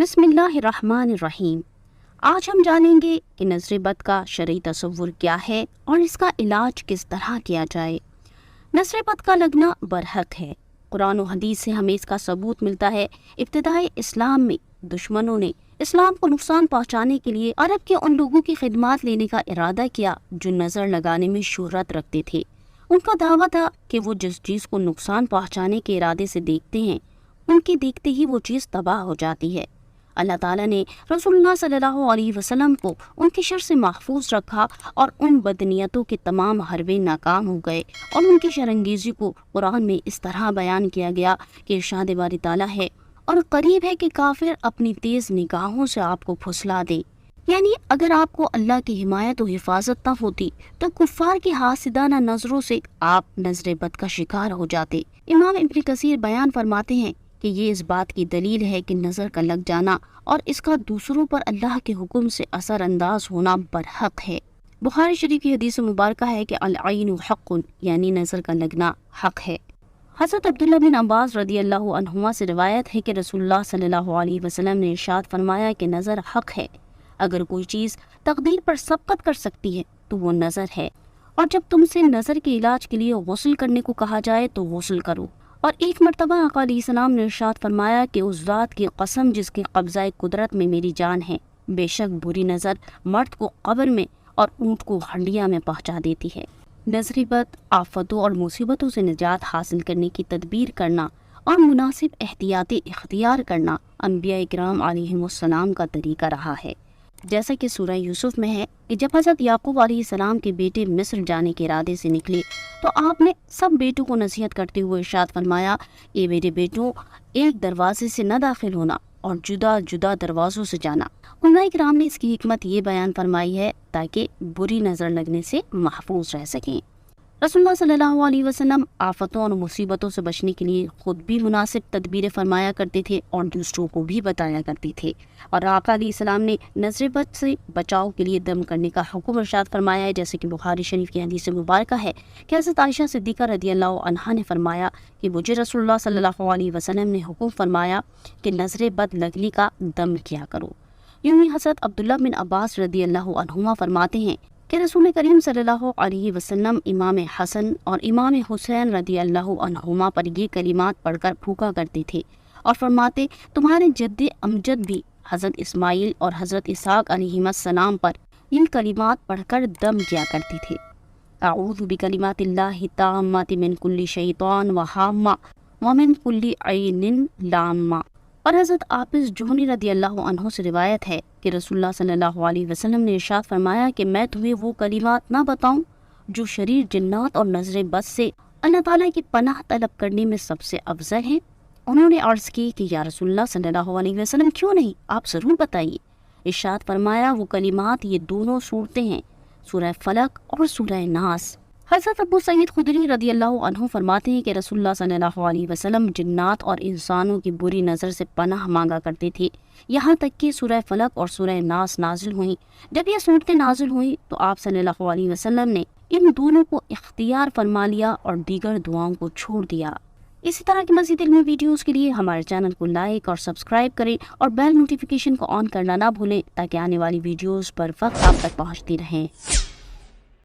بسم اللہ الرحمن الرحیم۔ آج ہم جانیں گے کہ نظر بد کا شرعی تصور کیا ہے اور اس کا علاج کس طرح کیا جائے۔ نظر بد کا لگنا برحق ہے۔ قرآن و حدیث سے ہمیں اس کا ثبوت ملتا ہے۔ ابتدائی اسلام میں دشمنوں نے اسلام کو نقصان پہنچانے کے لیے عرب کے ان لوگوں کی خدمات لینے کا ارادہ کیا جو نظر لگانے میں شہرت رکھتے تھے۔ ان کا دعویٰ تھا کہ وہ جس چیز کو نقصان پہنچانے کے ارادے سے دیکھتے ہیں ان کے دیکھتے ہی وہ چیز تباہ ہو جاتی ہے۔ اللہ تعالیٰ نے رسول اللہ صلی اللہ علیہ وسلم کو ان کی شر سے محفوظ رکھا اور ان بدنیتوں کے تمام حربے ناکام ہو گئے، اور ان کی شرانگیزی کو قرآن میں اس طرح بیان کیا گیا کہ ارشاد باری تعالیٰ ہے، اور قریب ہے کہ کافر اپنی تیز نگاہوں سے آپ کو پھسلا دے۔ یعنی اگر آپ کو اللہ کی حمایت و حفاظت نہ ہوتی تو کفار کی حاسدانہ نظروں سے آپ نظر بد کا شکار ہو جاتے۔ امام ابن کثیر بیان فرماتے ہیں کہ یہ اس بات کی دلیل ہے کہ نظر کا لگ جانا اور اس کا دوسروں پر اللہ کے حکم سے اثر انداز ہونا برحق ہے۔ بخاری شریف کی حدیث مبارکہ ہے کہ العین حق، یعنی نظر کا لگنا حق ہے۔ حضرت عبداللہ بن عباس رضی اللہ عنہما سے روایت ہے کہ رسول اللہ صلی اللہ علیہ وسلم نے ارشاد فرمایا کہ نظر حق ہے۔ اگر کوئی چیز تقدیر پر سبقت کر سکتی ہے تو وہ نظر ہے، اور جب تم سے نظر کے علاج کے لیے غسل کرنے کو کہا جائے تو غسل کرو۔ اور ایک مرتبہ آقا علیہ السلام نے ارشاد فرمایا کہ اس ذات کی قسم جس کے قبضہ قدرت میں میری جان ہے، بے شک بری نظر مرد کو قبر میں اور اونٹ کو ہنڈیا میں پہنچا دیتی ہے۔ نظر بد آفتوں اور مصیبتوں سے نجات حاصل کرنے کی تدبیر کرنا اور مناسب احتیاطی اختیار کرنا انبیاء اکرام علیہم السلام کا طریقہ رہا ہے۔ جیسا کہ سورہ یوسف میں ہے کہ جب حضرت یعقوب علیہ السلام کے بیٹے مصر جانے کے ارادے سے نکلے تو آپ نے سب بیٹوں کو نصیحت کرتے ہوئے ارشاد فرمایا، اے میرے بیٹوں، ایک دروازے سے نہ داخل ہونا اور جدا جدا دروازوں سے جانا۔ علماء کرام نے اس کی حکمت یہ بیان فرمائی ہے تاکہ بری نظر لگنے سے محفوظ رہ سکیں۔ رسول اللہ صلی اللہ علیہ وسلم آفتوں اور مصیبتوں سے بچنے کے لیے خود بھی مناسب تدبیریں فرمایا کرتے تھے اور دوسروں کو بھی بتایا کرتے تھے، اور آقا علیہ السلام نے نظر بد سے بچاؤ کے لیے دم کرنے کا حکم ارشاد فرمایا ہے، جیسے کہ بخاری شریف کی حدیث مبارکہ ہے کہ حضرت عائشہ صدیقہ رضی اللہ عنہا نے فرمایا کہ مجھے رسول اللہ صلی اللہ علیہ وسلم نے حکم فرمایا کہ نظر بد لگنے کا دم کیا کرو۔ یوں ہی حضرت عبداللہ بن عباس رضی اللہ عنہما فرماتے ہیں کہ رسول کریم صلی اللہ علیہ وسلم امام حسن اور امام حسین رضی اللہ عنہما پر یہ کلمات پڑھ کر پھونکا کرتے تھے اور فرماتے، تمہارے جد امجد بھی حضرت اسماعیل اور حضرت اسحاق علیہم السلام پر ان کلمات پڑھ کر دم کیا کرتے تھے، اعوذ بکلمات اللہ التامات من کل شیطان وہامہ ومن کل عین لامہ۔ اور حضرت آپس جوہنی رضی اللہ عنہ سے روایت ہے کہ رسول اللہ صلی اللہ علیہ وسلم نے ارشاد فرمایا کہ میں تمہیں وہ کلمات نہ بتاؤں جو شریر جنات اور نظر بد سے اللہ تعالیٰ کی پناہ طلب کرنے میں سب سے افضل ہیں؟ انہوں نے عرض کی کہ یا رسول اللہ صلی اللہ علیہ وسلم کیوں نہیں، آپ ضرور بتائیے۔ ارشاد فرمایا وہ کلمات یہ دونوں صورتیں ہیں، سورہ فلق اور سورہ ناس۔ حضرت ابو سعید خدری رضی اللہ عنہ فرماتے ہیں کہ رسول اللہ صلی اللہ علیہ وسلم جنات اور انسانوں کی بری نظر سے پناہ مانگا کرتے تھے، یہاں تک کہ سورہ فلق اور سورہ ناس نازل ہوئیں۔ جب یہ صورتیں نازل ہوئیں تو آپ صلی اللہ علیہ وسلم نے ان دونوں کو اختیار فرما لیا اور دیگر دعاؤں کو چھوڑ دیا۔ اسی طرح کی مزید علمی ویڈیوز کے لیے ہمارے چینل کو لائک اور سبسکرائب کریں اور بیل نوٹیفیکیشن کو آن کرنا نہ بھولیں تاکہ آنے والی ویڈیوز پر وقت آپ تک پہنچتی رہیں۔